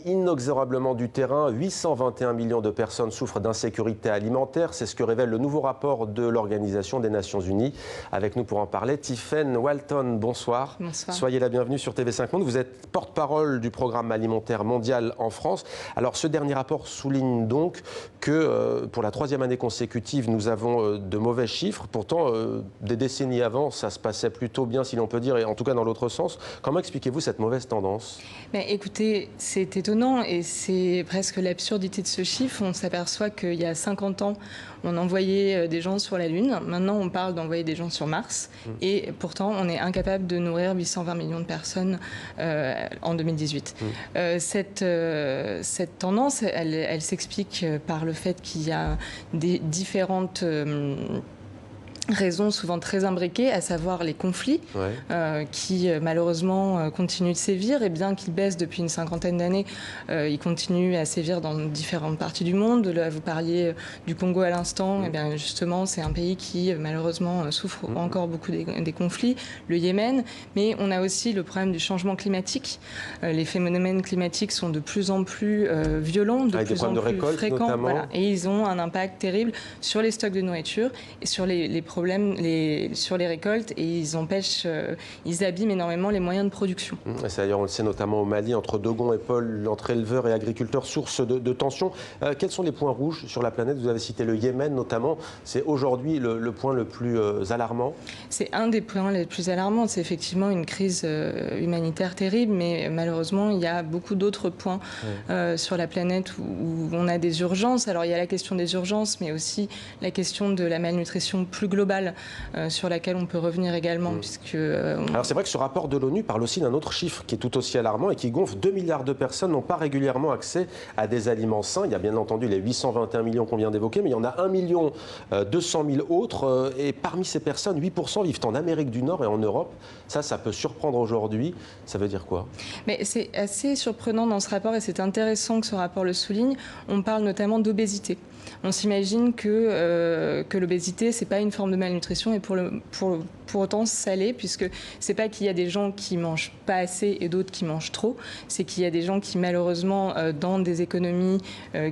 Inexorablement du terrain, 821 millions de personnes souffrent d'insécurité alimentaire. C'est ce que révèle le nouveau rapport de l'Organisation des Nations Unies. Avec nous pour en parler, Tiffaine Walton, bonsoir. Bonsoir. Soyez la bienvenue sur TV5 Monde. Vous êtes porte-parole du programme alimentaire mondial en France. Alors ce dernier rapport souligne donc que pour la troisième année consécutive, nous avons de mauvais chiffres. Pourtant, des décennies avant, ça se passait plutôt bien, si l'on peut dire, et en tout cas dans l'autre sens. Comment expliquez-vous cette mauvaise tendance ? Écoutez, c'est étonnant et c'est presque l'absurdité de ce chiffre. On s'aperçoit qu'il y a 50 ans, on envoyait des gens sur la Lune. Maintenant, on parle d'envoyer des gens sur Mars. Et pourtant, on est incapable de nourrir 820 millions de personnes en 2018. Cette tendance, elle s'explique par le fait qu'il y a des différentes raisons souvent très imbriquées, à savoir les conflits qui malheureusement continuent de sévir, et bien qu'ils baissent depuis une cinquantaine d'années, ils continuent à sévir dans différentes parties du monde. Là, vous parliez du Congo à l'instant, et bien justement c'est un pays qui malheureusement souffre encore beaucoup des conflits, le Yémen, mais on a aussi le problème du changement climatique. Les phénomènes climatiques sont de plus en plus violents, de plus en plus fréquents, et ils ont un impact terrible sur les stocks de nourriture et sur les problèmes sur les récoltes, et ils abîment énormément les moyens de production. D'ailleurs, on le sait notamment au Mali, entre Dogon et Paul, entre éleveurs et agriculteurs, source de tensions. Quels sont les points rouges sur la planète? Vous avez cité le Yémen notamment. C'est aujourd'hui le point le plus alarmant. C'est un des points les plus alarmants. C'est effectivement une crise humanitaire terrible, mais malheureusement, il y a beaucoup d'autres points sur la planète où on a des urgences. Alors, il y a la question des urgences, mais aussi la question de la malnutrition plus globale, sur laquelle on peut revenir également. Alors c'est vrai que ce rapport de l'ONU parle aussi d'un autre chiffre qui est tout aussi alarmant et qui gonfle. 2 milliards de personnes n'ont pas régulièrement accès à des aliments sains. Il y a bien entendu les 821 millions qu'on vient d'évoquer, mais il y en a 1 200 000 autres. Et parmi ces personnes, 8% vivent en Amérique du Nord et en Europe. Ça peut surprendre aujourd'hui. Ça veut dire quoi? Mais c'est assez surprenant dans ce rapport, et c'est intéressant que ce rapport le souligne. On parle notamment d'obésité. On s'imagine que l'obésité, c'est pas une forme de malnutrition, et pour autant ça l'est, puisque c'est pas qu'il y a des gens qui mangent pas assez et d'autres qui mangent trop, c'est qu'il y a des gens qui malheureusement dans des économies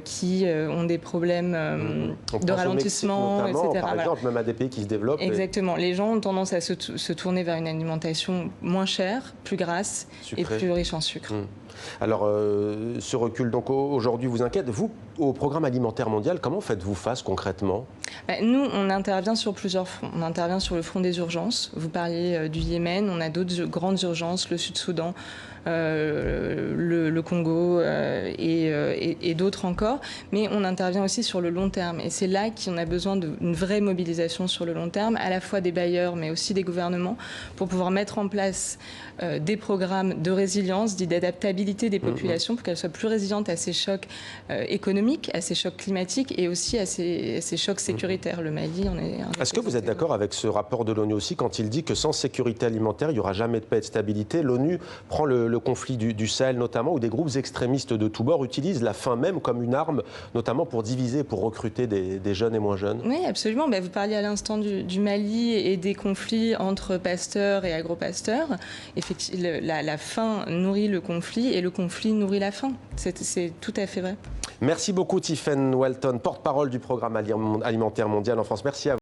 qui ont des problèmes de ralentissement, etc. Par exemple, même à des pays qui se développent. Exactement. Les gens ont tendance à se tourner vers une alimentation moins chère, plus grasse et plus riche en sucre. Alors, ce recul, donc aujourd'hui, vous inquiète. Vous, au programme alimentaire mondial, comment faites-vous face concrètement? Nous, on intervient sur plusieurs fronts. On intervient sur le front des urgences. Vous parliez du Yémen, on a d'autres grandes urgences, le Sud-Soudan, le Congo et d'autres encore. Mais on intervient aussi sur le long terme. Et c'est là qu'on a besoin d'une vraie mobilisation sur le long terme, à la fois des bailleurs, mais aussi des gouvernements, pour pouvoir mettre en place des programmes de résilience, dits d'adaptabilité des populations, pour qu'elles soient plus résilientes à ces chocs économiques, à ces chocs climatiques et aussi à ces chocs sécuritaires. Le Mali en est un. Est-ce que vous êtes d'accord avec ce rapport de l'ONU aussi quand il dit que sans sécurité alimentaire, il n'y aura jamais de paix et de stabilité? L'ONU prend le conflit du Sahel notamment, où des groupes extrémistes de tous bords utilisent la faim même comme une arme, notamment pour diviser, pour recruter des jeunes et moins jeunes. Oui, absolument. Vous parliez à l'instant du Mali et des conflits entre pasteurs et agro-pasteurs. Effectivement, la faim nourrit le conflit et le conflit nourrit la faim. C'est tout à fait vrai. Merci beaucoup Tiffaine Walton, porte-parole du programme alimentaire mondial en France. Merci à vous.